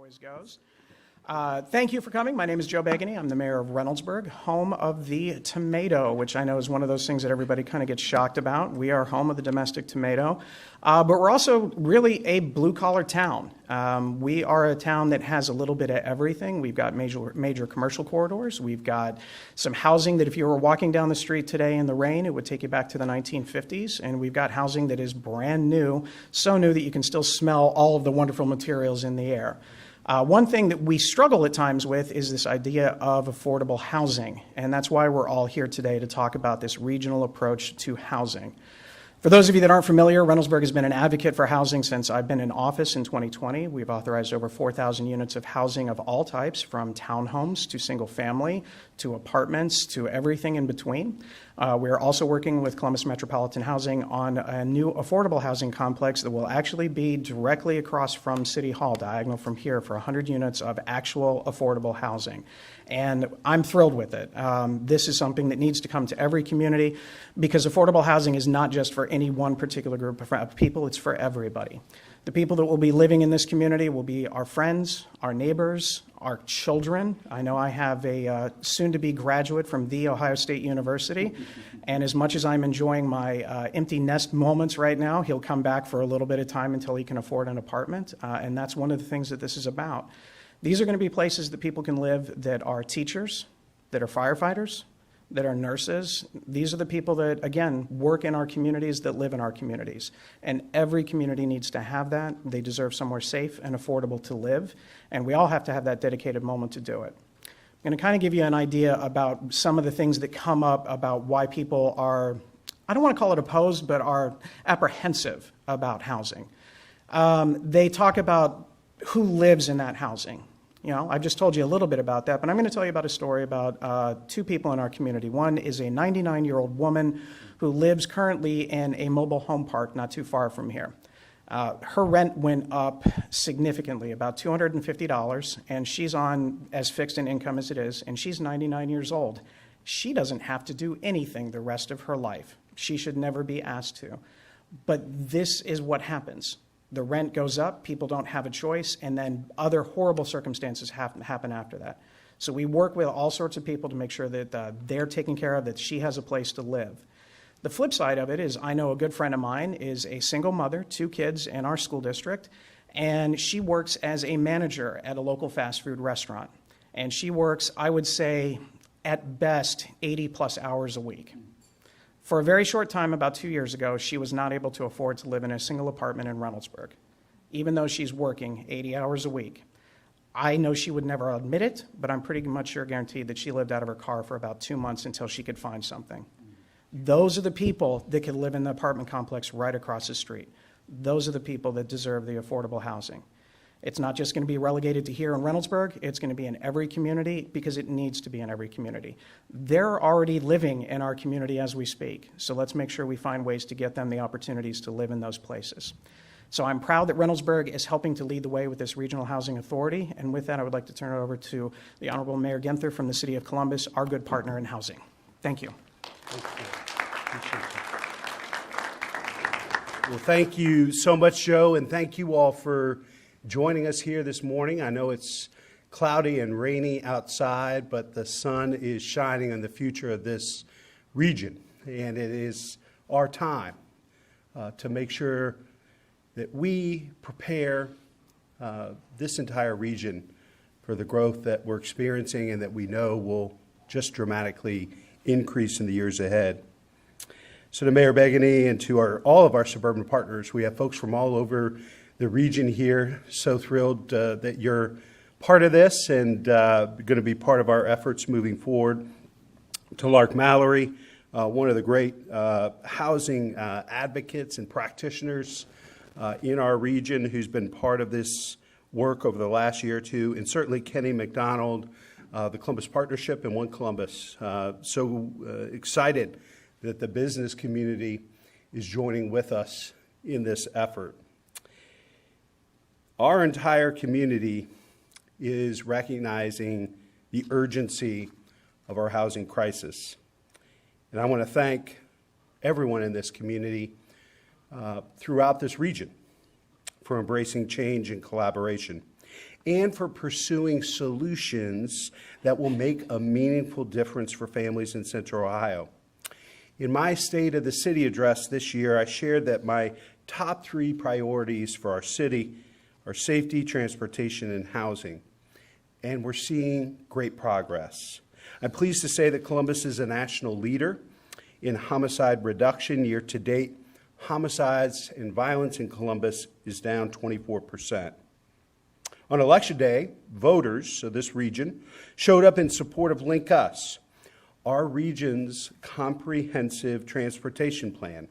always goes. Thank you for coming. My name is Joe Begany. I'm the mayor of Reynoldsburg, home of the tomato, which I know is one of those things that everybody kind of gets shocked about. We are home of the domestic tomato, but we're also really a blue-collar town. We are a town that has a little bit of everything. We've got major commercial corridors. We've got some housing that if you were walking down the street today in the rain, it would take you back to the 1950s. And we've got housing that is brand new, so new that you can still smell all of the wonderful materials in the air. One thing that we struggle at times with is this idea of affordable housing, and that's why we're all here today to talk about this regional approach to housing. For those of you that aren't familiar, Reynoldsburg has been an advocate for housing since I've been in office in 2020. We've authorized over 4,000 units of housing of all types, from townhomes to single family to apartments to everything in between. We're also working with Columbus Metropolitan Housing on a new affordable housing complex that will actually be directly across from City Hall, diagonal from here, for 100 units of actual affordable housing. And I'm thrilled with it. This is something that needs to come to every community because affordable housing is not just for any one particular group of people, it's for everybody. The people that will be living in this community will be our friends, our neighbors, our children. I know I have a soon-to-be graduate from The Ohio State University, and as much as I'm enjoying my empty nest moments right now, he'll come back for a little bit of time until he can afford an apartment, and that's one of the things that this is about. These are going to be places that people can live that are teachers, that are firefighters, that are nurses. These are the people that, again, work in our communities, that live in our communities. And every community needs to have that. They deserve somewhere safe and affordable to live. And we all have to have that dedicated moment to do it. I'm going to kind of give you an idea about some of the things that come up about why people are, I don't want to call it opposed, but are apprehensive about housing. They talk about who lives in that housing. You know, I've just told you a little bit about that, but I'm going to tell you about a story about two people in our community. One is a 99-year-old woman who lives currently in a mobile home park not too far from here. Her rent went up significantly, about $250, and she's on as fixed an income as it is, and she's 99 years old. She doesn't have to do anything the rest of her life. She should never be asked to. But this is what happens. The rent goes up, people don't have a choice, and then other horrible circumstances happen after that. So we work with all sorts of people to make sure that they're taken care of, that she has a place to live. The flip side of it is I know a good friend of mine is a single mother, 2 kids in our school district, and she works as a manager at a local fast food restaurant. And she works, I would say, at best, 80-plus hours a week. For a very short time, about 2 years ago, she was not able to afford to live in a single apartment in Reynoldsburg, even though she's working 80 hours a week. I know she would never admit it, but I'm pretty much sure guaranteed that she lived out of her car for about 2 months until she could find something. Those are the people that can live in the apartment complex right across the street. Those are the people that deserve the affordable housing. It's not just going to be relegated to here in Reynoldsburg. It's going to be in every community because it needs to be in every community. They're already living in our community as we speak, so let's make sure we find ways to get them the opportunities to live in those places. So I'm proud that Reynoldsburg is helping to lead the way with this Regional Housing Authority, and with that I would like to turn it over to the Honorable Mayor Ginther from the City of Columbus, our good partner in housing. Thank you. Well, thank you so much, Joe, and thank you all for joining us here this morning. I know it's cloudy and rainy outside, but the sun is shining on the future of this region, and it is our time to make sure that we prepare this entire region for the growth that we're experiencing and that we know will just dramatically increase in the years ahead. So to Mayor Begany and to all of our suburban partners, we have folks from all over the region here. So thrilled that you're part of this and going to be part of our efforts moving forward. To Lark Mallory, one of the great housing advocates and practitioners in our region who's been part of this work over the last year or two, and certainly Kenny McDonald, the Columbus Partnership and One Columbus. So excited that the business community is joining with us in this effort. Our entire community is recognizing the urgency of our housing crisis. And I want to thank everyone in this community throughout this region for embracing change and collaboration. and for pursuing solutions that will make a meaningful difference for families in Central Ohio. In my State of the City address this year, I shared that my top 3 priorities for our city are safety, transportation, and housing. And we're seeing great progress. I'm pleased to say that Columbus is a national leader in homicide reduction. Year to date, homicides and violence in Columbus is down 24%. On Election Day, voters of this region showed up in support of Link Us, our region's comprehensive transportation plan.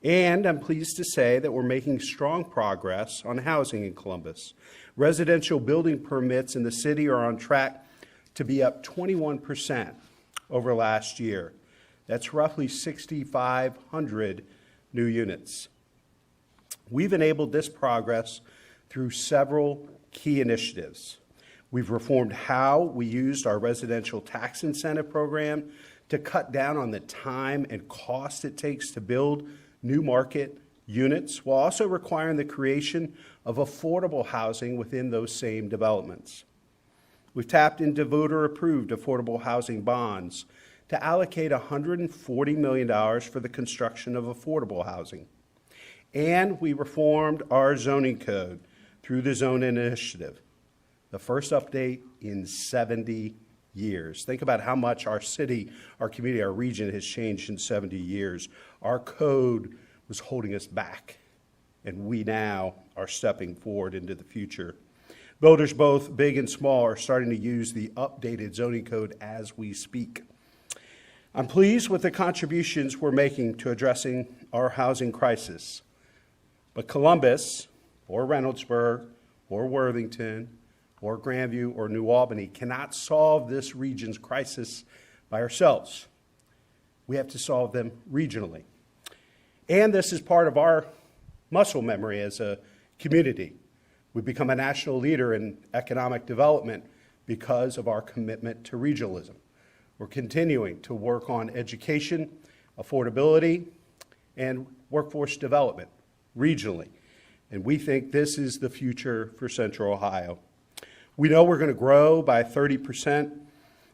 And I'm pleased to say that we're making strong progress on housing in Columbus. Residential building permits in the city are on track to be up 21% over last year. That's roughly 6,500 new units. We've enabled this progress through several key initiatives. We've reformed how we used our residential tax incentive program to cut down on the time and cost it takes to build new market units, while also requiring the creation of affordable housing within those same developments. We've tapped into voter-approved affordable housing bonds to allocate $140 million for the construction of affordable housing. And we reformed our zoning code through the Zone Initiative, the first update in 70 years. Think about how much our city, our community, our region has changed in 70 years. Our code was holding us back, and we now are stepping forward into the future. Builders, both big and small, are starting to use the updated zoning code as we speak. I'm pleased with the contributions we're making to addressing our housing crisis. But Columbus, or Reynoldsburg, or Worthington, or Grandview, or New Albany cannot solve this region's crisis by ourselves. We have to solve them regionally. And this is part of our muscle memory as a community. We've become a national leader in economic development because of our commitment to regionalism. We're continuing to work on education, affordability, and workforce development regionally. And we think this is the future for Central Ohio. We know we're going to grow by 30%,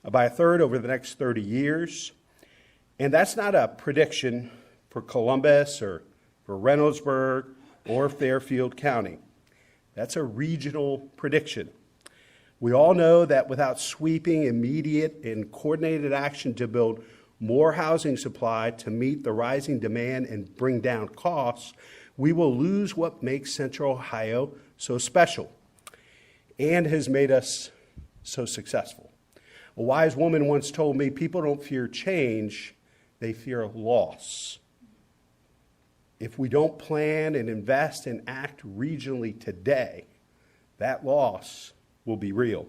by a third over the next 30 years. And that's not a prediction for Columbus or for Reynoldsburg or Fairfield County. That's a regional prediction. We all know that without sweeping, immediate, and coordinated action to build more housing supply to meet the rising demand and bring down costs, we will lose what makes Central Ohio so special and has made us so successful. A wise woman once told me, people don't fear change, they fear loss. If we don't plan and invest and act regionally today, that loss will be real.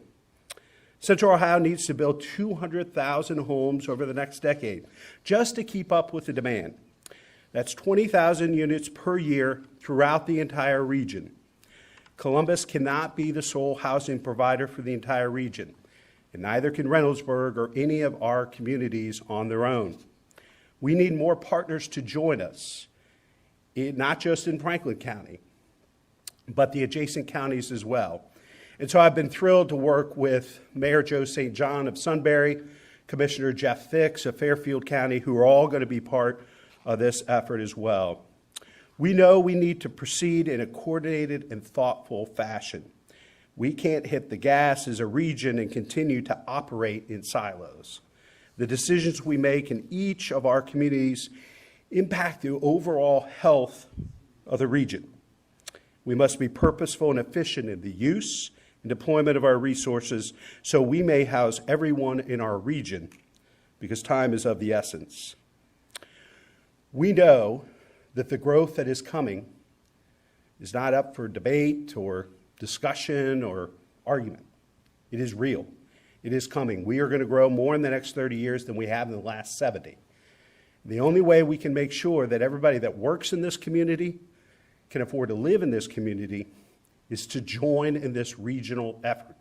Central Ohio needs to build 200,000 homes over the next decade just to keep up with the demand. That's 20,000 units per year throughout the entire region. Columbus cannot be the sole housing provider for the entire region, and neither can Reynoldsburg or any of our communities on their own. We need more partners to join us, not just in Franklin County, but the adjacent counties as well. And so I've been thrilled to work with Mayor Joe St. John of Sunbury, Commissioner Jeff Fix of Fairfield County, who are all going to be part of this effort as well. We know we need to proceed in a coordinated and thoughtful fashion. We can't hit the gas as a region and continue to operate in silos. The decisions we make in each of our communities impact the overall health of the region. We must be purposeful and efficient in the use and deployment of our resources so we may house everyone in our region, because time is of the essence. We know that the growth that is coming is not up for debate or discussion or argument. It is real. It is coming. We are going to grow more in the next 30 years than we have in the last 70. The only way we can make sure that everybody that works in this community can afford to live in this community is to join in this regional effort.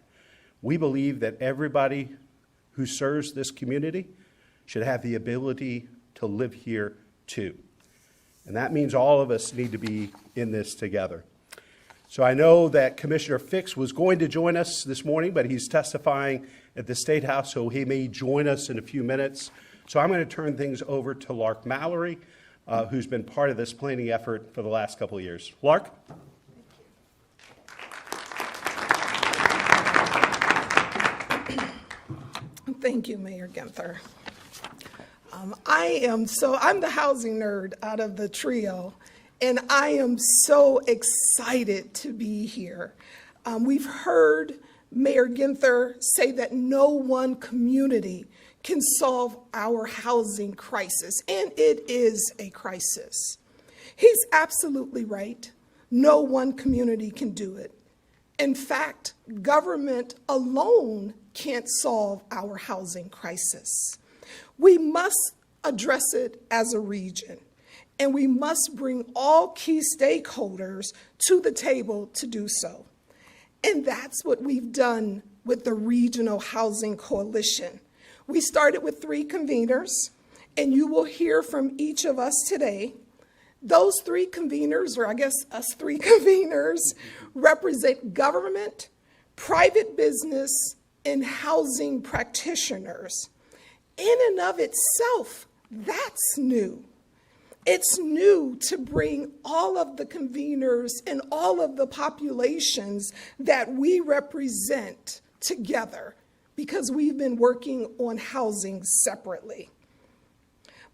We believe that everybody who serves this community should have the ability to live here too. And that means all of us need to be in this together. So I know that Commissioner Fix was going to join us this morning, but he's testifying at the State House, so he may join us in a few minutes. So I'm going to turn things over to Lark Mallory, who's been part of this planning effort for the last couple of years. Lark? Thank you, Mayor Ginther. I'm the housing nerd out of the trio, and I am so excited to be here. We've heard Mayor Ginther say that no one community can solve our housing crisis, and it is a crisis. He's absolutely right. No one community can do it. In fact, government alone can't solve our housing crisis. We must address it as a region, and we must bring all key stakeholders to the table to do so. And that's what we've done with the Regional Housing Coalition. We started with 3 conveners, and you will hear from each of us today. Those 3 conveners, or I guess us 3 conveners, represent government, private business, and housing practitioners. In and of itself, that's new. It's new to bring all of the conveners and all of the populations that we represent together, because we've been working on housing separately.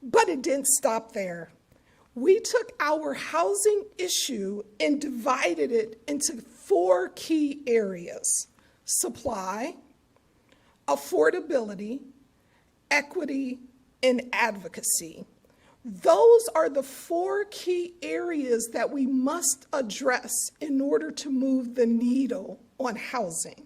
But it didn't stop there. We took our housing issue and divided it into 4 key areas: supply, affordability, equity, and advocacy. Those are the 4 key areas that we must address in order to move the needle on housing.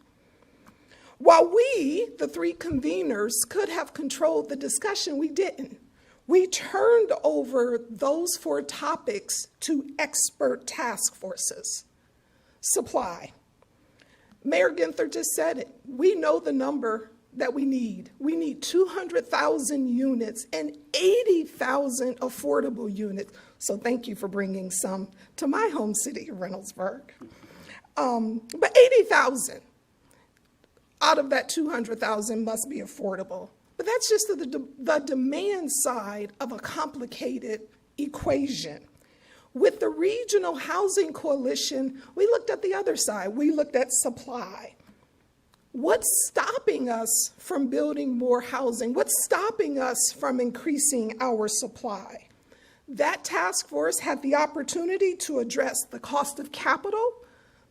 While we, the 3 conveners, could have controlled the discussion, we didn't. We turned over those 4 topics to expert task forces. Supply. Mayor Ginther just said it. We know the number that we need. We need 200,000 units and 80,000 affordable units. So thank you for bringing some to my home city, Reynoldsburg. But 80,000 out of that 200,000 must be affordable. But that's just the demand side of a complicated equation. With the Regional Housing Coalition, we looked at the other side. We looked at supply. What's stopping us from building more housing? What's stopping us from increasing our supply? That task force had the opportunity to address the cost of capital,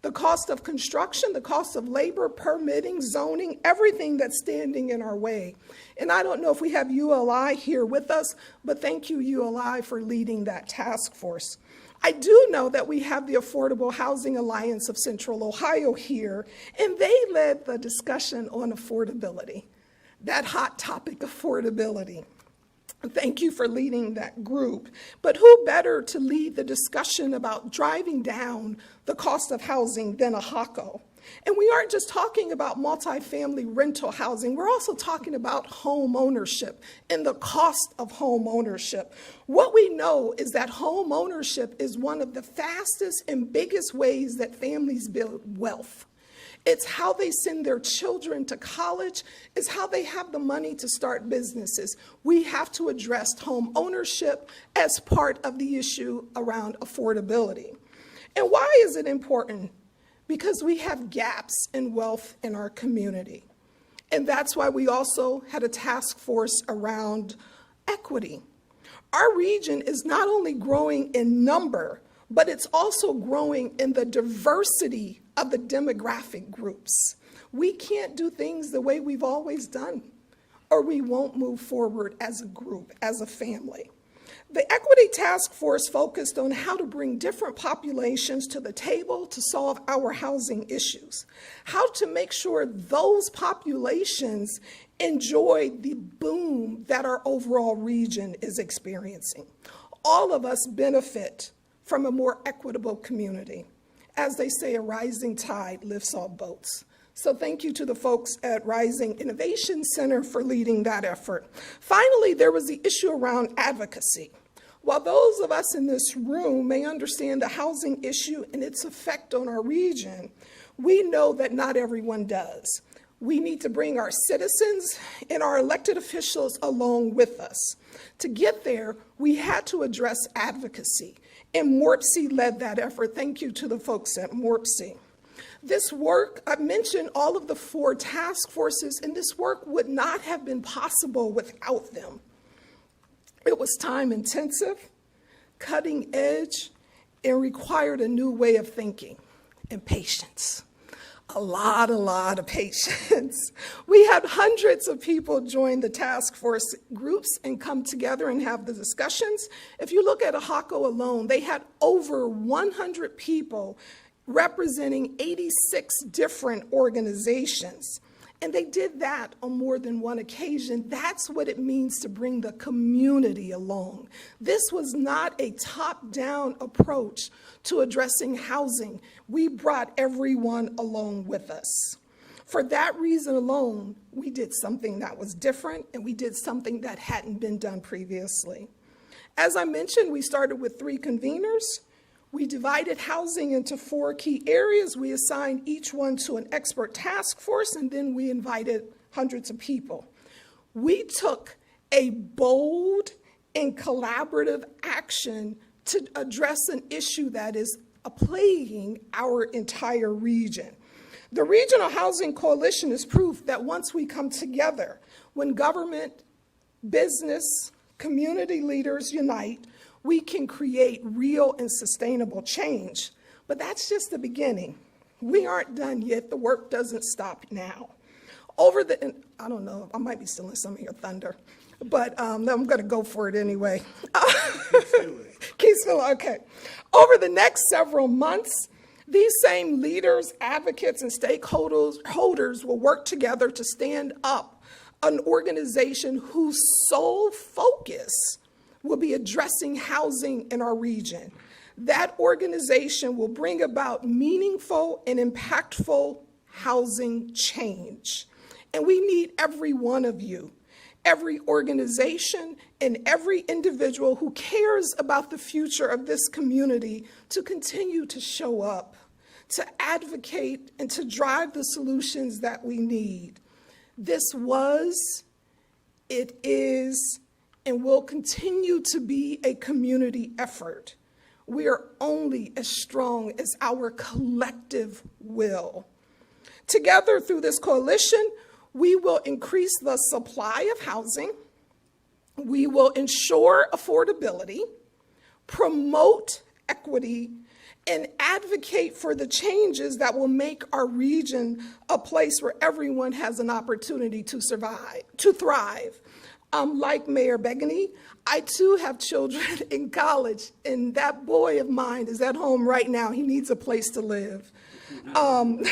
the cost of construction, the cost of labor, permitting, zoning, everything that's standing in our way. And I don't know if we have ULI here with us, but thank you, ULI, for leading that task force. I do know that we have the Affordable Housing Alliance of Central Ohio here, and they led the discussion on affordability, that hot topic, affordability. Thank you for leading that group. But who better to lead the discussion about driving down the cost of housing than a HOCO? And we aren't just talking about multifamily rental housing, we're also talking about home ownership and the cost of home ownership. What we know is that home ownership is one of the fastest and biggest ways that families build wealth. It's how they send their children to college. It's how they have the money to start businesses. We have to address home ownership as part of the issue around affordability. And why is it important? Because we have gaps in wealth in our community. And that's why we also had a task force around equity. Our region is not only growing in number, but it's also growing in the diversity of the demographic groups. We can't do things the way we've always done, or we won't move forward as a group, as a family. The Equity Task Force focused on how to bring different populations to the table to solve our housing issues, how to make sure those populations enjoy the boom that our overall region is experiencing. All of us benefit from a more equitable community. As they say, a rising tide lifts all boats. So thank you to the folks at Rising Innovation Center for leading that effort. Finally, there was the issue around advocacy. While those of us in this room may understand the housing issue and its effect on our region, we know that not everyone does. We need to bring our citizens and our elected officials along with us. To get there, we had to address advocacy, and MORPC led that effort. Thank you to the folks at MORPC. This work, I mentioned all of the 4 task forces, and this work would not have been possible without them. It was time intensive, cutting edge, and required a new way of thinking and patience. A lot of patience. We had hundreds of people join the task force groups and come together and have the discussions. If you look at AHACO alone, they had over 100 people representing 86 different organizations. And they did that on more than one occasion. That's what it means to bring the community along. This was not a top-down approach to addressing housing. We brought everyone along with us. For that reason alone, we did something that was different, and we did something that hadn't been done previously. As I mentioned, we started with 3 conveners. We divided housing into 4 key areas. We assigned each one to an expert task force, and then we invited hundreds of people. We took a bold and collaborative action to address an issue that is plaguing our entire region. The Regional Housing Coalition is proof that once we come together, when government, business, community leaders unite, we can create real and sustainable change. But that's just the beginning. We aren't done yet. The work doesn't stop now. I don't know, I might be stealing some of your thunder, but I'm going to go for it anyway. Keep still, okay. Over the next several months, these same leaders, advocates, and stakeholders will work together to stand up an organization whose sole focus will be addressing housing in our region. That organization will bring about meaningful and impactful housing change. And we need every one of you, every organization, and every individual who cares about the future of this community to continue to show up, to advocate, and to drive the solutions that we need. This was, it is, and will continue to be a community effort. We are only as strong as our collective will. Together through this coalition, we will increase the supply of housing, we will ensure affordability, promote equity, and advocate for the changes that will make our region a place where everyone has an opportunity to thrive. Like Mayor Begany, I too have children in college, and that boy of mine is at home right now. He needs a place to live. And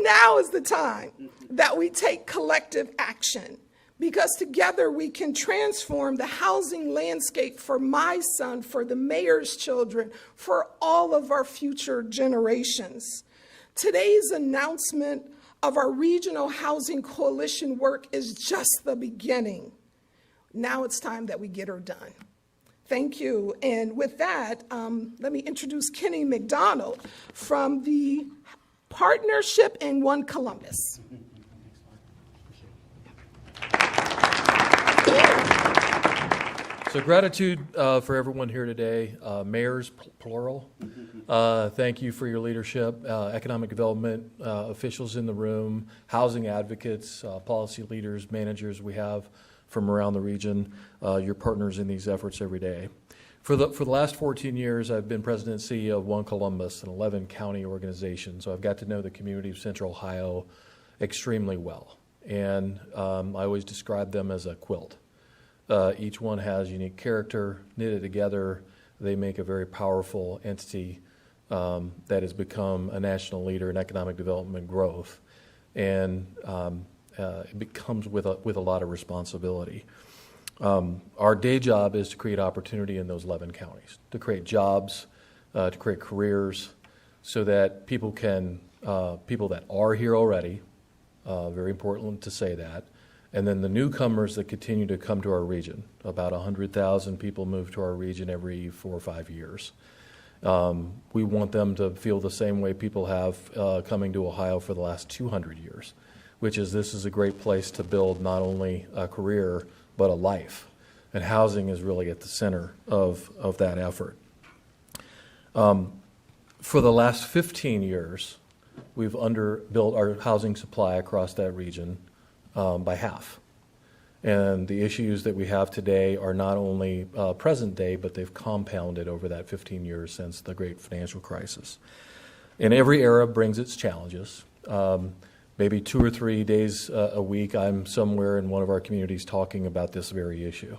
now is the time that we take collective action, because together we can transform the housing landscape for my son, for the mayor's children, for all of our future generations. Today's announcement of our Regional Housing Coalition work is just the beginning. Now it's time that we get her done. Thank you. And with that, let me introduce Kenny McDonald from the Partnership in One Columbus. So gratitude for everyone here today, mayors, plural. Thank you for your leadership, economic development officials in the room, housing advocates, policy leaders, managers we have from around the region, your partners in these efforts every day. For the last 14 years, I've been president and CEO of One Columbus, an 11-county organization. So I've got to know the community of Central Ohio extremely well. And I always describe them as a quilt. Each one has unique character, knitted together. They make a very powerful entity that has become a national leader in economic development and growth. And it becomes with a lot of responsibility. Our day job is to create opportunity in those 11 counties, to create jobs, to create careers, so that people that are here already, very important to say that, And then the newcomers that continue to come to our region. About 100,000 people move to our region every 4 or 5 years. We want them to feel the same way people have coming to Ohio for the last 200 years, which is this is a great place to build not only a career, but a life. And housing is really at the center of that effort. For the last 15 years, we've underbuilt our housing supply across that region by half. And the issues that we have today are not only present day, but they've compounded over that 15 years since the great financial crisis. And every era brings its challenges. Maybe 2 or 3 days a week, I'm somewhere in one of our communities talking about this very issue.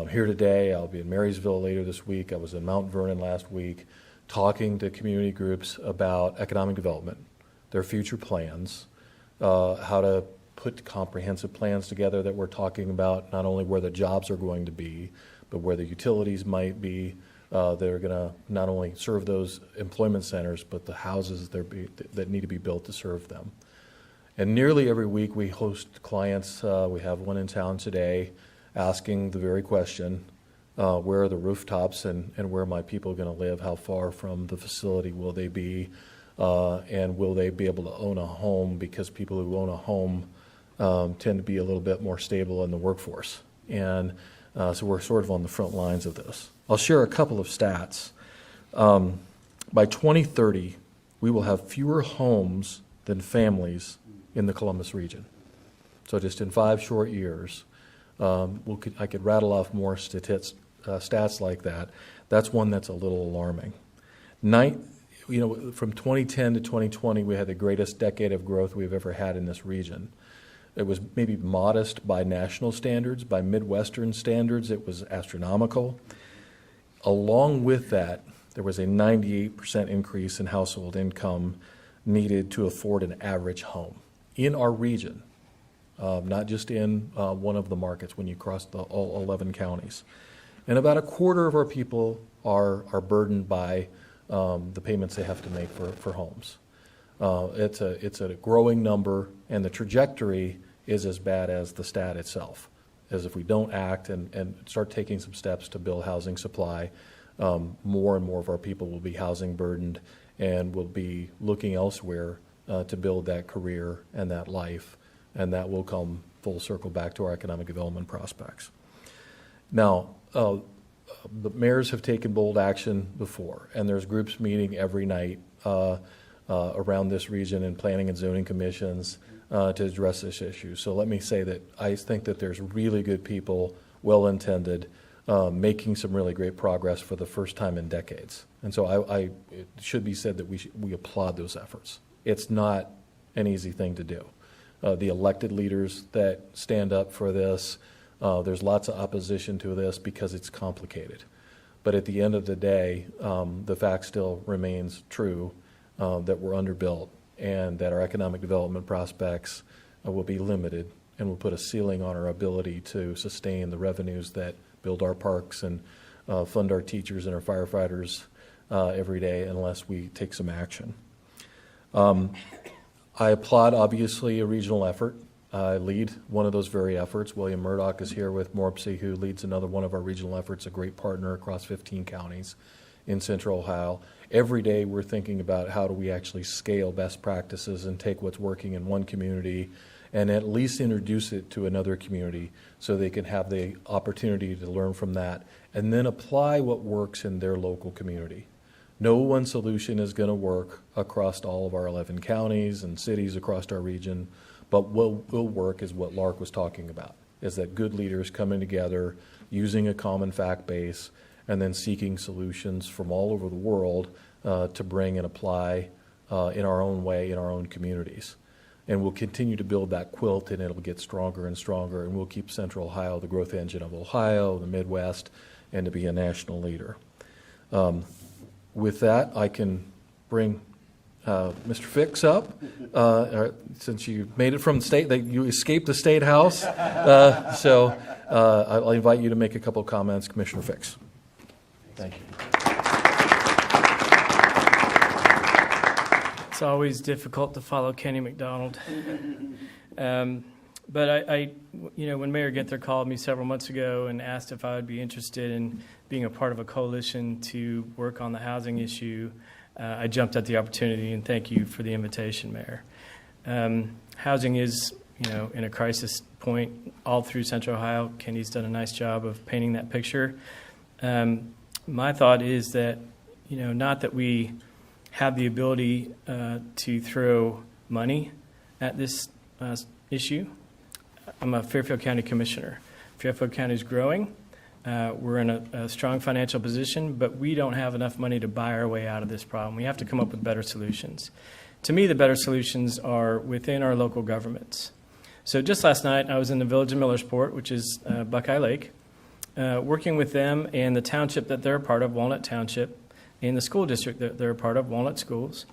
Here today, I'll be in Marysville later this week. I was in Mount Vernon last week talking to community groups about economic development, their future plans, how to put comprehensive plans together that we're talking about, not only where the jobs are going to be, but where the utilities might be that are going to not only serve those employment centers, but the houses that need to be built to serve them. And nearly every week we host clients, we have one in town today, asking the very question, where are the rooftops and where are my people going to live? How far from the facility will they be? And will they be able to own a home? Because people who own a home tend to be a little bit more stable in the workforce. And so we're sort of on the front lines of this. I'll share a couple of stats. By 2030, we will have fewer homes than families in the Columbus region. So just in 5 short years, I could rattle off more stats like that. That's one that's a little alarming. From 2010 to 2020, we had the greatest decade of growth we've ever had in this region. It was maybe modest by national standards. By Midwestern standards, it was astronomical. Along with that, there was a 98% increase in household income needed to afford an average home in our region, not just in one of the markets when you cross all 11 counties. And about a quarter of our people are burdened by the payments they have to make for homes. It's a growing number, and the trajectory is as bad as the stat itself. As if we don't act and start taking some steps to build housing supply, more and more of our people will be housing burdened and will be looking elsewhere to build that career and that life, and that will come full circle back to our economic development prospects. Now, the mayors have taken bold action before, and there's groups meeting every night around this region in planning and zoning commissions to address this issue. So let me say that I think that there's really good people, well-intended, making some really great progress for the first time in decades. And so it should be said that we applaud those efforts. It's not an easy thing to do. The elected leaders that stand up for this, there's lots of opposition to this because it's complicated. But at the end of the day, the fact still remains true that we're underbuilt and that our economic development prospects will be limited and will put a ceiling on our ability to sustain the revenues that build our parks and fund our teachers and our firefighters every day unless we take some action. I applaud, obviously, a regional effort. I lead one of those very efforts. William Murdoch is here with Morpsey, who leads another one of our regional efforts, a great partner across 15 counties in Central Ohio. Every day we're thinking about how do we actually scale best practices and take what's working in one community and at least introduce it to another community so they can have the opportunity to learn from that and then apply what works in their local community. No one solution is going to work across all of our 11 counties and cities across our region, but what will work is what Lark was talking about, is that good leaders coming together, using a common fact base, and then seeking solutions from all over the world to bring and apply in our own way in our own communities. And we'll continue to build that quilt, and it'll get stronger and stronger, and we'll keep Central Ohio the growth engine of Ohio, the Midwest, and to be a national leader. With that, I can bring Mr. Fix up, since you made it from the state, that you escaped the State House. So I'll invite you to make a couple of comments, Commissioner Fix. Thank you. It's always difficult to follow Kenny McDonald. But when Mayor Ginther called me several months ago and asked if I would be interested in being a part of a coalition to work on the housing issue, I jumped at the opportunity, and thank you for the invitation, Mayor. Housing is, in a crisis point all through Central Ohio. Kenny's done a nice job of painting that picture. My thought is that, not that we have the ability to throw money at this issue. I'm a Fairfield County Commissioner. Fairfield County is growing. We're in a strong financial position, but we don't have enough money to buy our way out of this problem. We have to come up with better solutions. To me, the better solutions are within our local governments. So just last night, I was in the village of Millersport, which is Buckeye Lake, working with them and the township that they're a part of, Walnut Township, and the school district that they're a part of, Walnut Schools,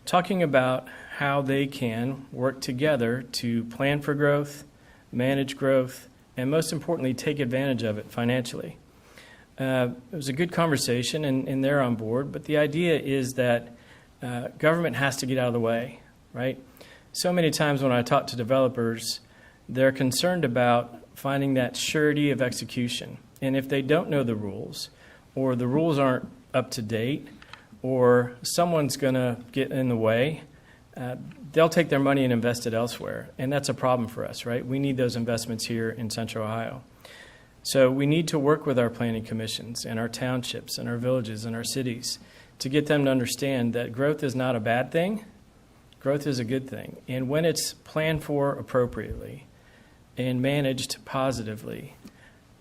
talking about how they can work together to plan for growth, manage growth, and most importantly, take advantage of it financially. It was a good conversation, and they're on board, but the idea is that government has to get out of the way, right? So many times when I talk to developers, they're concerned about finding that surety of execution. And if they don't know the rules, or the rules aren't up to date, or someone's going to get in the way, they'll take their money and invest it elsewhere. And that's a problem for us, right? We need those investments here in Central Ohio. So we need to work with our planning commissions and our townships and our villages and our cities to get them to understand that growth is not a bad thing. Growth is a good thing. And when it's planned for appropriately and managed positively,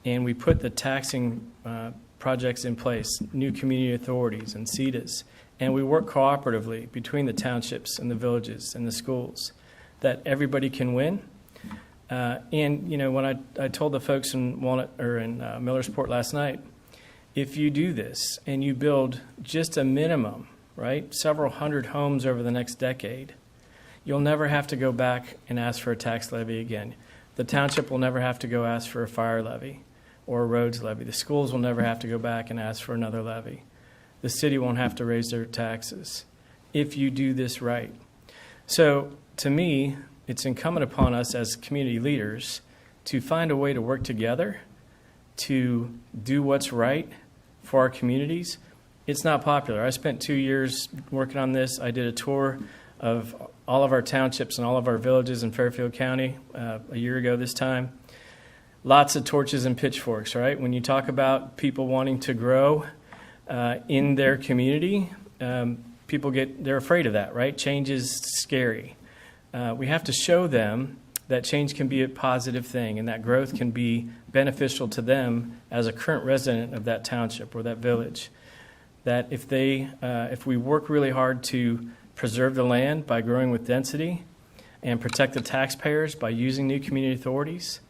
and we put the taxing projects in place, new community authorities and CEDAs, and we work cooperatively between the townships and the villages and the schools, that everybody can win. When I told the folks in Millersport last night, if you do this and you build just a minimum, right, several hundred homes over the next decade, you'll never have to go back and ask for a tax levy again. The township will never have to go ask for a fire levy or a roads levy. The schools will never have to go back and ask for another levy. The city won't have to raise their taxes if you do this right. So to me, it's incumbent upon us as community leaders to find a way to work together to do what's right for our communities. It's not popular. I spent 2 years working on this. I did a tour of all of our townships and all of our villages in Fairfield County a year ago this time. Lots of torches and pitchforks, right? When you talk about people wanting to grow in their community, they're afraid of that, right? Change is scary. We have to show them that change can be a positive thing and that growth can be beneficial to them as a current resident of that township or that village. That if we work really hard to preserve the land by growing with density and protect the taxpayers by using new community authorities,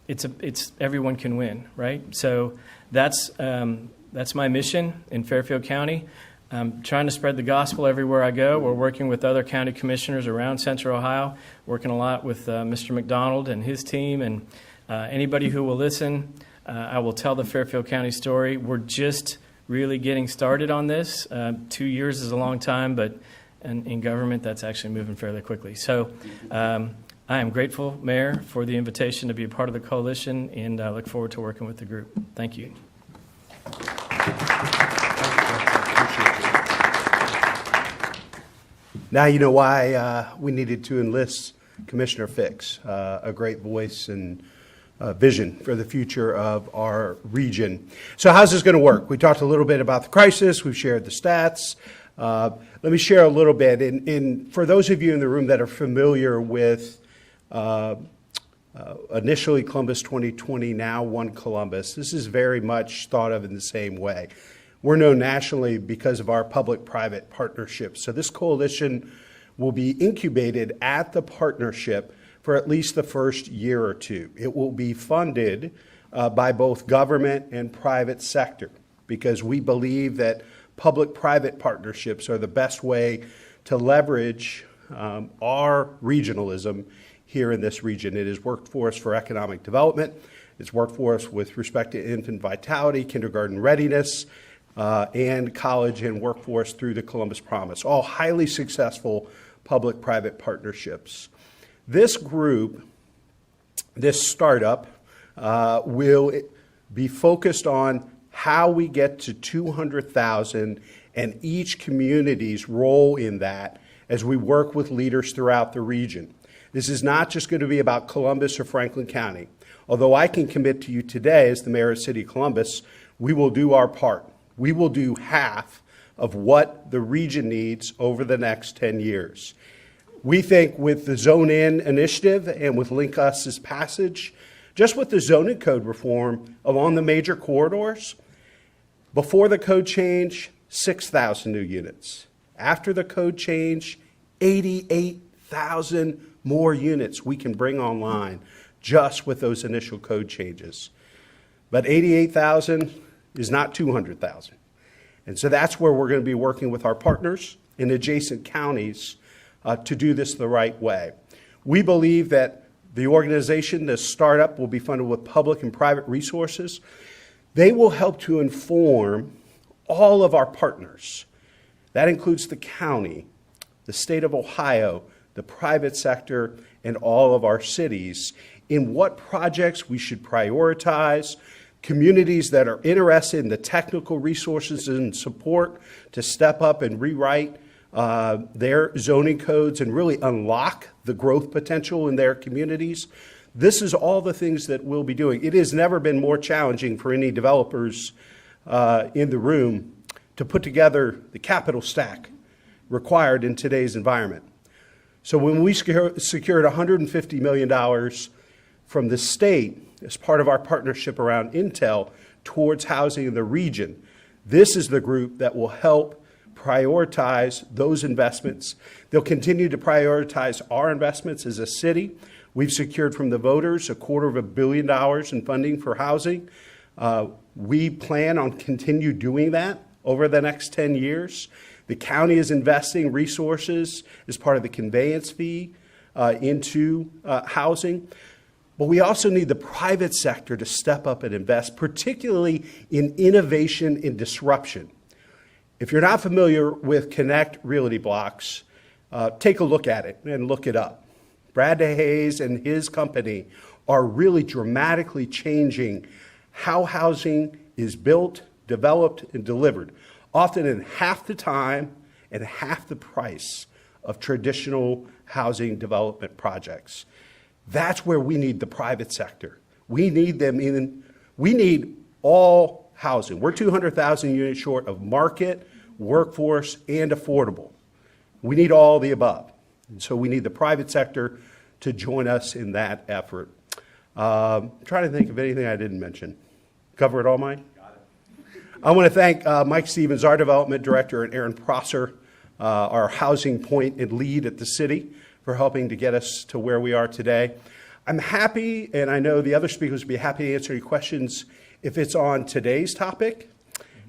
it's everyone can win, right? So that's my mission in Fairfield County. I'm trying to spread the gospel everywhere I go. We're working with other county commissioners around Central Ohio, working a lot with Mr. McDonald and his team, and anybody who will listen. I will tell the Fairfield County story. We're just really getting started on this. 2 years is a long time, but in government, that's actually moving fairly quickly. So I am grateful, Mayor, for the invitation to be a part of the coalition, and I look forward to working with the group. Thank you. Now you know why we needed to enlist Commissioner Fix, a great voice and vision for the future of our region. So how's this going to work? We talked a little bit about the crisis. We've shared the stats. Let me share a little bit. And for those of you in the room that are familiar with initially Columbus 2020, now One Columbus, this is very much thought of in the same way. We're known nationally because of our public-private partnerships. So this coalition will be incubated at the partnership for at least the first year or two. It will be funded by both government and private sector because we believe that public-private partnerships are the best way to leverage our regionalism here in this region. It has worked for us for economic development. It's worked for us with respect to infant vitality, kindergarten readiness, and college and workforce through the Columbus Promise, all highly successful public-private partnerships. This group, this startup, will be focused on how we get to 200,000 and each community's role in that as we work with leaders throughout the region. This is not just going to be about Columbus or Franklin County. Although I can commit to you today, as the mayor of the city of Columbus, we will do our part. We will do half of what the region needs over the next 10 years. We think with the Zone In initiative and with Link Us's passage, just with the zoning code reform along the major corridors, before the code change, 6,000 new units. After the code change, 88,000 more units we can bring online just with those initial code changes. But 88,000 is not 200,000. And so that's where we're going to be working with our partners in adjacent counties to do this the right way. We believe that the organization, this startup, will be funded with public and private resources. They will help to inform all of our partners. That includes the county, the state of Ohio, the private sector, and all of our cities in what projects we should prioritize, communities that are interested in the technical resources and support to step up and rewrite their zoning codes and really unlock the growth potential in their communities. This is all the things that we'll be doing. It has never been more challenging for any developers in the room to put together the capital stack required in today's environment. So when we secured $150 million from the state as part of our partnership around Intel towards housing in the region, this is the group that will help prioritize those investments. They'll continue to prioritize our investments as a city. We've secured from the voters $250 million in funding for housing. We plan on continue doing that over the next 10 years. The county is investing resources as part of the conveyance fee into housing. But we also need the private sector to step up and invest, particularly in innovation and disruption. If you're not familiar with Connect Realty Blocks, take a look at it and look it up. Brad DeHaze and his company are really dramatically changing how housing is built, developed, and delivered, often in half the time and half the price of traditional housing development projects. That's where we need the private sector. We need them in, we need all housing. We're 200,000 units short of market, workforce, and affordable. We need all the above. And so we need the private sector to join us in that effort. I'm trying to think of anything I didn't mention. Cover it all, Mike? Got it. I want to thank Mike Stevens, our development director, and Aaron Prosser, our housing point and lead at the city, for helping to get us to where we are today. I'm happy, and I know the other speakers will be happy to answer any questions if it's on today's topic.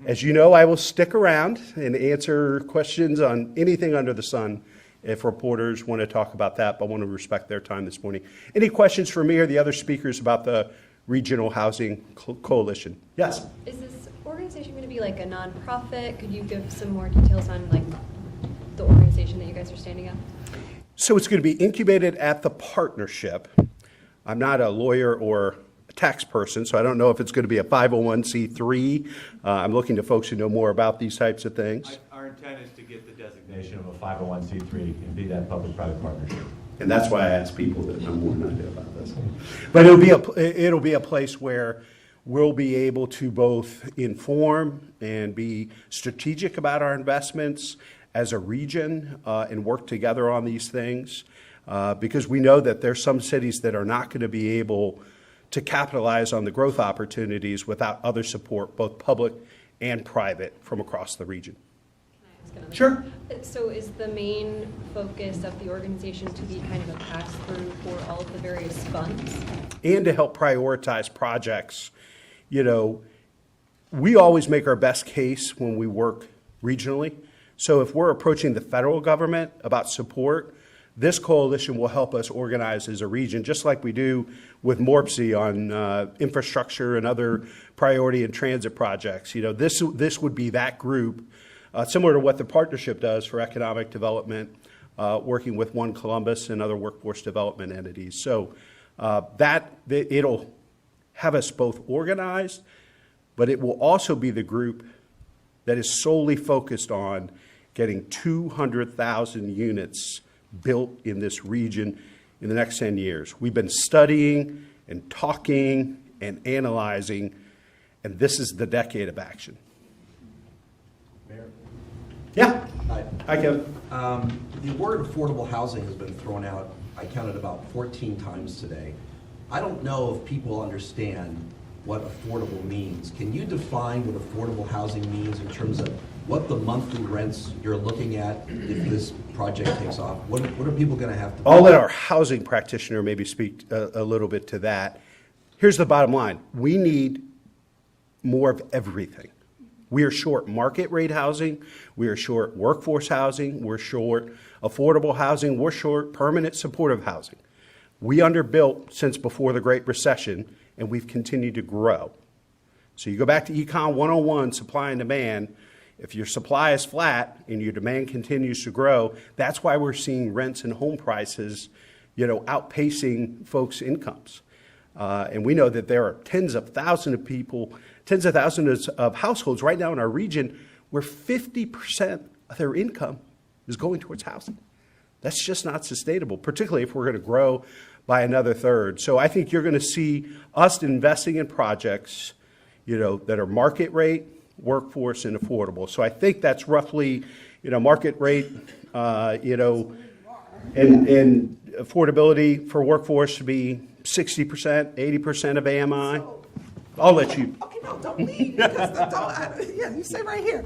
As you know, I will stick around and answer questions on anything under the sun if reporters want to talk about that, but I want to respect their time this morning. Any questions for me or the other speakers about the Regional Housing Coalition? Yes? Is this organization going to be like a nonprofit? Could you give some more details on like the organization that you guys are standing up? So it's going to be incubated at the partnership. I'm not a lawyer or a tax person, so I don't know if it's going to be a 501c3. I'm looking to folks who know more about these types of things. Our intent is to get the designation of a 501c3 and be that public-private partnership. And that's why I ask people that know more than I do about this. But it'll be a place where we'll be able to both inform and be strategic about our investments as a region and work together on these things because we know that there's some cities that are not going to be able to capitalize on the growth opportunities without other support, both public and private, from across the region. Sure. So is the main focus of the organization to be kind of a pass-through for all of the various funds? And to help prioritize projects. You know, we always make our best case when we work regionally. So if we're approaching the federal government about support, this coalition will help us organize as a region, just like we do with MORPC on infrastructure and other priority and transit projects. You know, this would be that group, similar to what the partnership does for economic development working with One Columbus and other workforce development entities. So it'll have us both organized, but it will also be the group that is solely focused on getting 200,000 units built in this region in the next 10 years. We've been studying and talking and analyzing, and this is the decade of action. Mayor? Yeah. Hi. Kevin. The word affordable housing has been thrown out, I counted about 14 times today. I don't know if people understand what affordable means. Can you define what affordable housing means in terms of what the monthly rents you're looking at if this project takes off? What are people going to have to pay? I'll let our housing practitioner maybe speak a little bit to that. Here's the bottom line. We need more of everything. We are short market rate housing. We are short workforce housing. We're short affordable housing. We're short permanent supportive housing. We underbuilt since before the Great Recession, and we've continued to grow. So you go back to Econ 101, supply and demand. If your supply is flat and your demand continues to grow, that's why we're seeing rents and home prices, outpacing folks' incomes. And we know that there are tens of thousands of people, tens of thousands of households right now in our region where 50% of their income is going towards housing. That's just not sustainable, particularly if we're going to grow by another third. So I think you're going to see us investing in projects, that are market rate, workforce, and affordable. So I think that's roughly, market rate, and affordability for workforce to be 60%, 80% of AMI. I'll let you. Okay, no, don't leave, because you stay right here.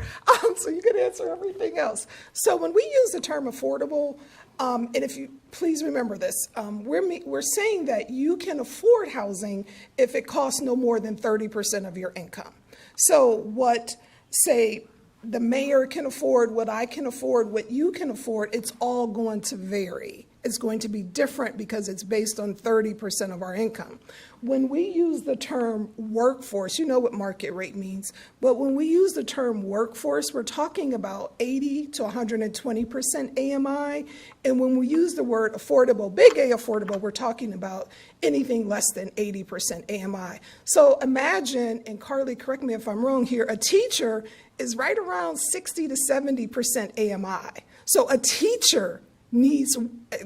So you can answer everything else. So when we use the term affordable, and if you please remember this, we're saying that you can afford housing if it costs no more than 30% of your income. So what, say, the mayor can afford, what I can afford, what you can afford, it's all going to vary. It's going to be different because it's based on 30% of our income. When we use the term workforce, you know what market rate means, but when we use the term workforce, we're talking about 80 to 120% AMI, and when we use the word affordable, big A affordable, we're talking about anything less than 80% AMI. So imagine, and Carly, correct me if I'm wrong here, a teacher is right around 60 to 70% AMI. So a teacher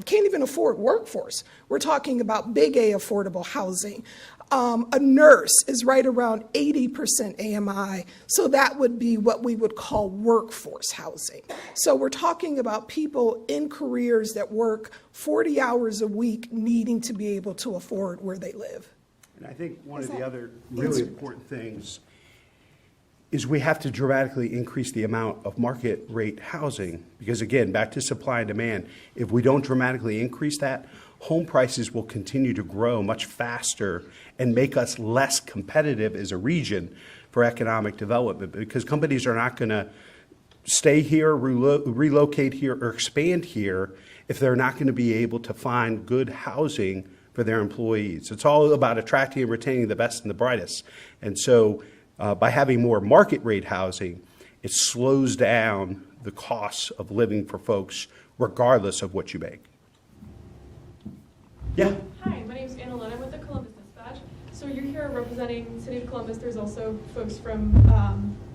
can't even afford workforce. We're talking about big A affordable housing. A nurse is right around 80% AMI, so that would be what we would call workforce housing. So we're talking about people in careers that work 40 hours a week needing to be able to afford where they live. And I think one of the other really important things is we have to dramatically increase the amount of market rate housing because, again, back to supply and demand, if we don't dramatically increase that, home prices will continue to grow much faster and make us less competitive as a region for economic development because companies are not going to stay here, relocate here, or expand here if they're not going to be able to find good housing for their employees. It's all about attracting and retaining the best and the brightest. And so by having more market rate housing, it slows down the costs of living for folks regardless of what you make. Yeah? Hi, my name is Anna Lynn. I'm with the Columbus Dispatch. So you're here representing the City of Columbus. There's also folks from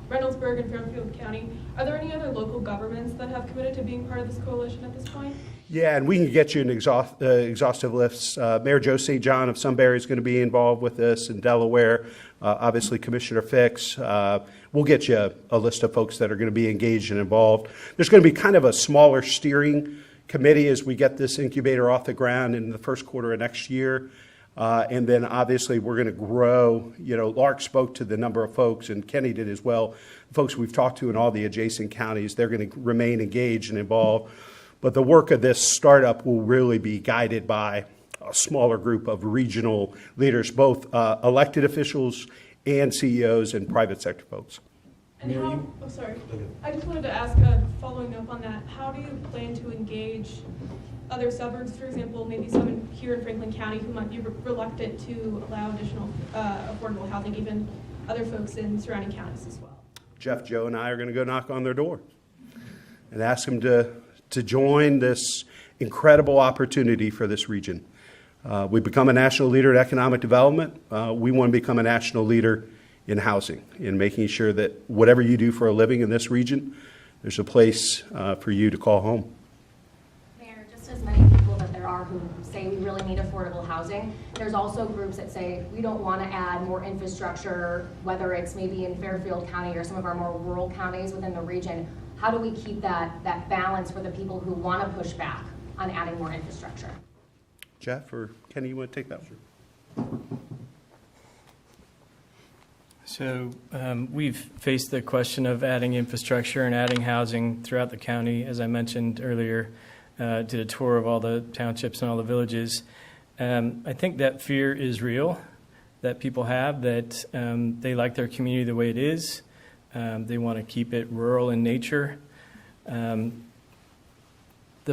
Reynoldsburg and Fairfield County. Are there any other local governments that have committed to being part of this coalition at this point? Yeah, and we can get you an exhaustive list. Mayor Joe St. John of Sunbury is going to be involved with this in Delaware. Obviously, Commissioner Fix. We'll get you a list of folks that are going to be engaged and involved. There's going to be kind of a smaller steering committee as we get this incubator off the ground in the first quarter of next year. And then obviously we're going to grow. Lark spoke to the number of folks, and Kenny did as well. The folks we've talked to in all the adjacent counties, they're going to remain engaged and involved. But the work of this startup will really be guided by a smaller group of regional leaders, both elected officials and CEOs and private sector folks. And I just wanted to ask, following up on that, how do you plan to engage other suburbs, for example, maybe some here in Franklin County who might be reluctant to allow additional affordable housing, even other folks in surrounding counties as well? Jeff, Joe, and I are going to go knock on their door and ask them to to join this incredible opportunity for this region. We've become a national leader in economic development. We want to become a national leader in housing, in making sure that whatever you do for a living in this region, there's a place for you to call home. Mayor, just as many people that there are who say we really need affordable housing, there's also groups that say we don't want to add more infrastructure, whether it's maybe in Fairfield County or some of our more rural counties within the region. How do we keep that balance for the people who want to push back on adding more infrastructure? Jeff or Kenny, you want to take that one? So we've faced the question of adding infrastructure and adding housing throughout the county. As I mentioned earlier, did a tour of all the townships and all the villages. I think that fear is real, that people have, that they like their community the way it is. They want to keep it rural in nature. The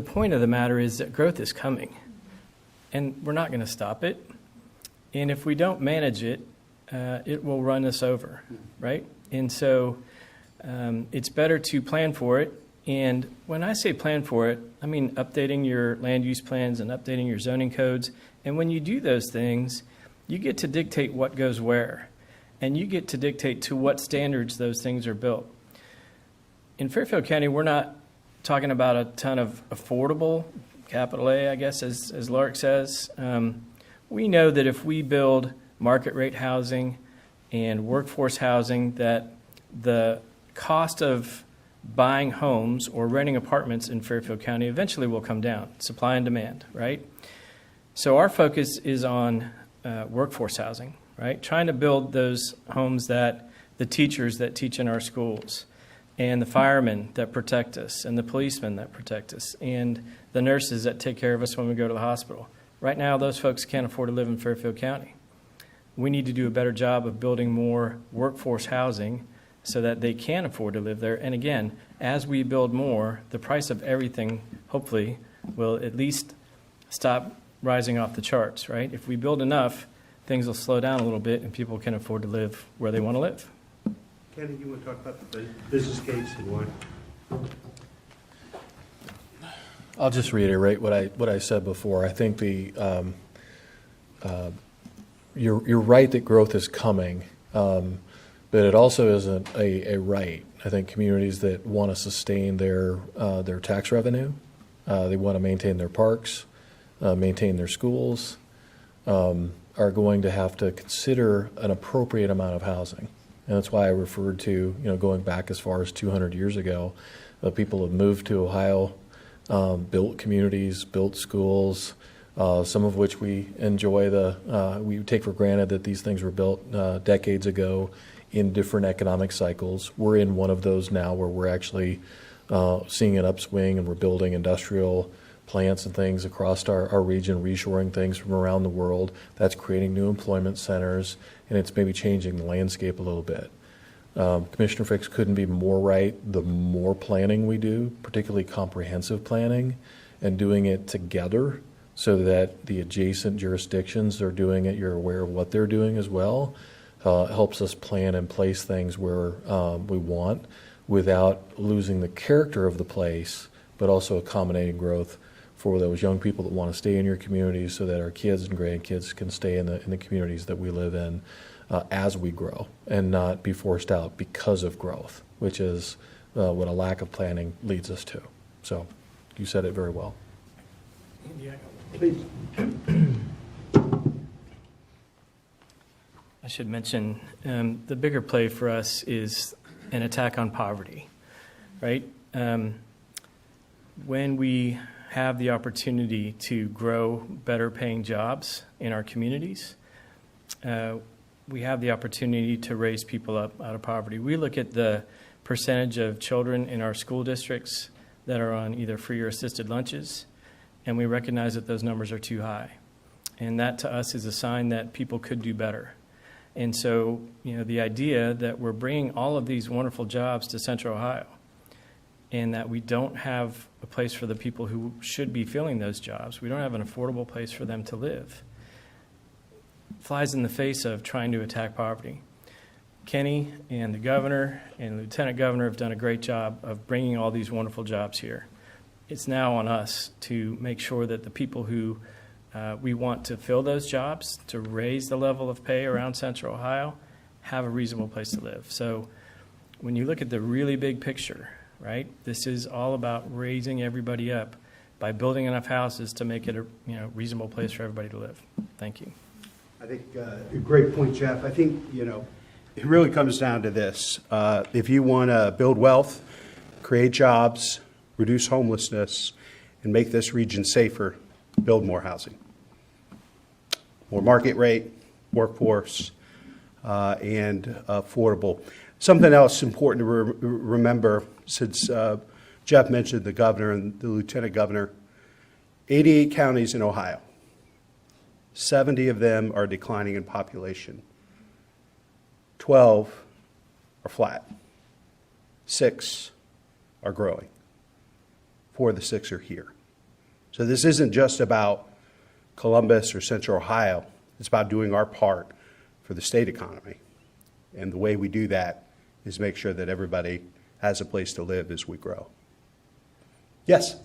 point of the matter is that growth is coming, and we're not going to stop it. And if we don't manage it, it will run us over, right? And so it's better to plan for it. And when I say plan for it, I mean updating your land use plans and updating your zoning codes. And when you do those things, you get to dictate what goes where. And you get to dictate to what standards those things are built. In Fairfield County, we're not talking about a ton of affordable, capital A, I guess, as Lark says. We know that if we build market rate housing and workforce housing, that the cost of buying homes or renting apartments in Fairfield County eventually will come down, supply and demand, right? So our focus is on workforce housing, right? Trying to build those homes that the teachers that teach in our schools and the firemen that protect us and the policemen that protect us and the nurses that take care of us when we go to the hospital. Right now, those folks can't afford to live in Fairfield County. We need to do a better job of building more workforce housing so that they can afford to live there. And again, as we build more, the price of everything, hopefully, will at least stop rising off the charts, right? If we build enough, things will slow down a little bit and people can afford to live where they want to live. Kenny, you want to talk about the business case and why? I'll just reiterate what I said before. I think you're right that growth is coming, but it also isn't a right. I think communities that want to sustain their tax revenue, they want to maintain their parks, maintain their schools, are going to have to consider an appropriate amount of housing. And that's why I referred to, going back as far as 200 years ago, people have moved to Ohio, built communities, built schools, some of which we enjoy we take for granted that these things were built decades ago in different economic cycles. We're in one of those now where we're actually seeing an upswing and we're building industrial plants and things across our region, reshoring things from around the world. That's creating new employment centers, and it's maybe changing the landscape a little bit. Commissioner Fix couldn't be more right. The more planning we do, particularly comprehensive planning, and doing it together so that the adjacent jurisdictions are doing it, you're aware of what they're doing as well, helps us plan and place things where we want without losing the character of the place, but also accommodating growth for those young people that want to stay in your communities so that our kids and grandkids can stay in the communities that we live in as we grow and not be forced out because of growth, which is what a lack of planning leads us to. So you said it very well. Please. I should mention the bigger play for us is an attack on poverty, right? When we have the opportunity to grow better paying jobs in our communities, we have the opportunity to raise people up out of poverty. We look at the percentage of children in our school districts that are on either free or assisted lunches, and we recognize that those numbers are too high. And that to us is a sign that people could do better. And so, the idea that we're bringing all of these wonderful jobs to Central Ohio and that we don't have a place for the people who should be filling those jobs, we don't have an affordable place for them to live, flies in the face of trying to attack poverty. Kenny and the governor and lieutenant governor have done a great job of bringing all these wonderful jobs here. It's now on us to make sure that the people who we want to fill those jobs, to raise the level of pay around Central Ohio, have a reasonable place to live. So when you look at the really big picture, right, this is all about raising everybody up by building enough houses to make it a reasonable place for everybody to live. Thank you. I think a great point, Jeff. I think, it really comes down to this. If you want to build wealth, create jobs, reduce homelessness, and make this region safer, build more housing. More market rate, workforce, and affordable. Something else important to remember, since Jeff mentioned the governor and the lieutenant governor, 88 counties in Ohio. 70 of them are declining in population. 12 are flat. 6 are growing. 4 of the 6 are here. So this isn't just about Columbus or Central Ohio. It's about doing our part for the state economy. And the way we do that is make sure that everybody has a place to live as we grow. Yes?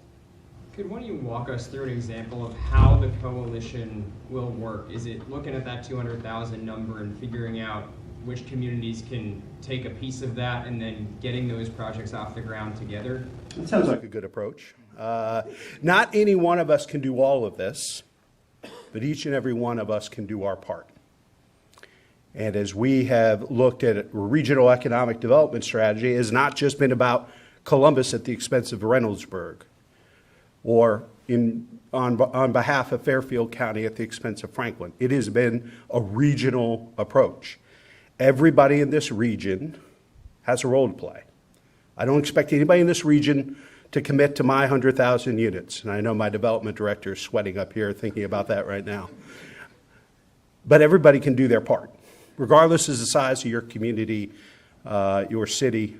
Could one of you walk us through an example of how the coalition will work? Is it looking at that 200,000 number and figuring out which communities can take a piece of that and then getting those projects off the ground together? That sounds like a good approach. Not any one of us can do all of this, but each and every one of us can do our part. And as we have looked at a regional economic development strategy, it has not just been about Columbus at the expense of Reynoldsburg, or on behalf of Fairfield County at the expense of Franklin. It has been a regional approach. Everybody in this region has a role to play. I don't expect anybody in this region to commit to my 100,000 units. And I know my development director is sweating up here thinking about that right now. But everybody can do their part, regardless of the size of your community, your city,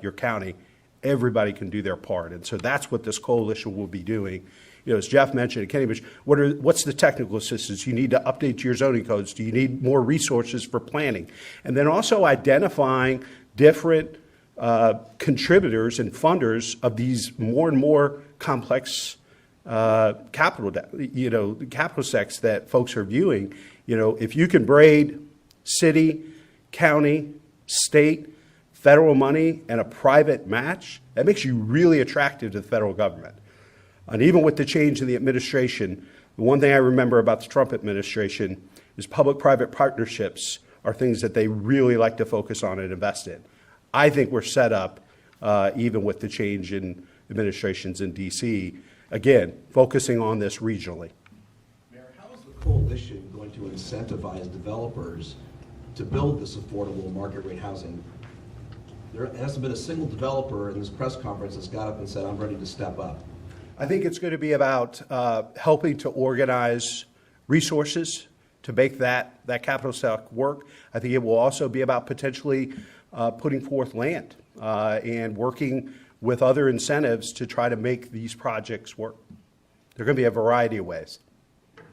your county. Everybody can do their part. And so that's what this coalition will be doing. As Jeff mentioned at Kenny, what's the technical assistance? You need to update your zoning codes. Do you need more resources for planning? And then also identifying different contributors and funders of these more and more complex capital stacks that folks are viewing. If you can braid city, county, state, federal money, and a private match, that makes you really attractive to the federal government. And even with the change in the administration, the one thing I remember about the Trump administration is public-private partnerships are things that they really like to focus on and invest in. I think we're set up, even with the change in administrations in D.C., again, focusing on this regionally. Mayor, how is the coalition going to incentivize developers to build this affordable market rate housing? There hasn't been a single developer in this press conference that's got up and said, I'm ready to step up. I think it's going to be about helping to organize resources to make that capital stack work. I think it will also be about potentially putting forth land and working with other incentives to try to make these projects work. There are going to be a variety of ways.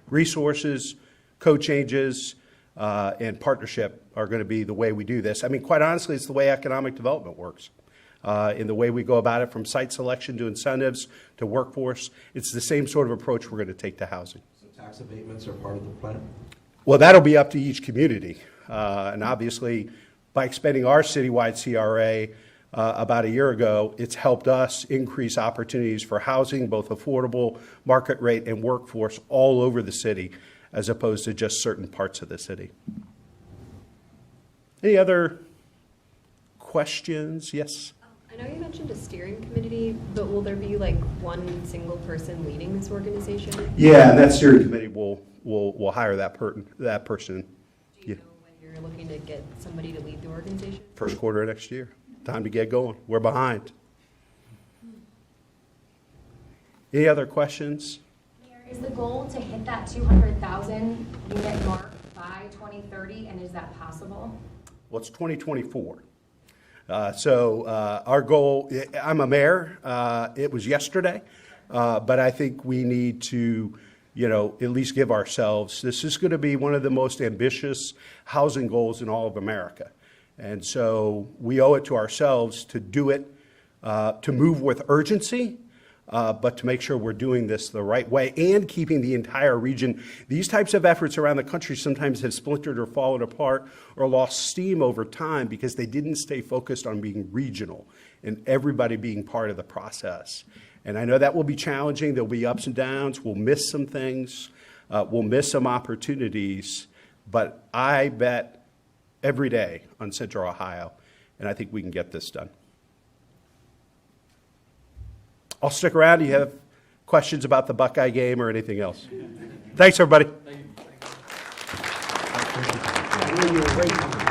Resources, code changes, and partnership are going to be the way we do this. I mean, quite honestly, it's the way economic development works. In the way we go about it, from site selection to incentives to workforce, it's the same sort of approach we're going to take to housing. So tax abatements are part of the plan? Well, that'll be up to each community. And obviously, by expanding our citywide CRA about a year ago, it's helped us increase opportunities for housing, both affordable, market rate, and workforce all over the city, as opposed to just certain parts of the city. Any other questions? Yes? I know you mentioned a steering committee, but will there be like one single person leading this organization? Yeah, and that steering committee will hire that person. Do you know when you're looking to get somebody to lead the organization? First quarter of next year. Time to get going. We're behind. Any other questions? Mayor, is the goal to hit that 200,000 unit mark by 2030, and is that possible? Well, it's 2024. So our goal, I'm a mayor, it was yesterday, but I think we need to, at least give ourselves, this is going to be one of the most ambitious housing goals in all of America. And so we owe it to ourselves to do it, to move with urgency, but to make sure we're doing this the right way and keeping the entire region. These types of efforts around the country sometimes have splintered or fallen apart or lost steam over time because they didn't stay focused on being regional and everybody being part of the process. And I know that will be challenging. There'll be ups and downs. We'll miss some things. We'll miss some opportunities. But I bet every day on Central Ohio, and I think we can get this done. I'll stick around. Do you have questions about the Buckeye game or anything else? Thanks, everybody. Thank you.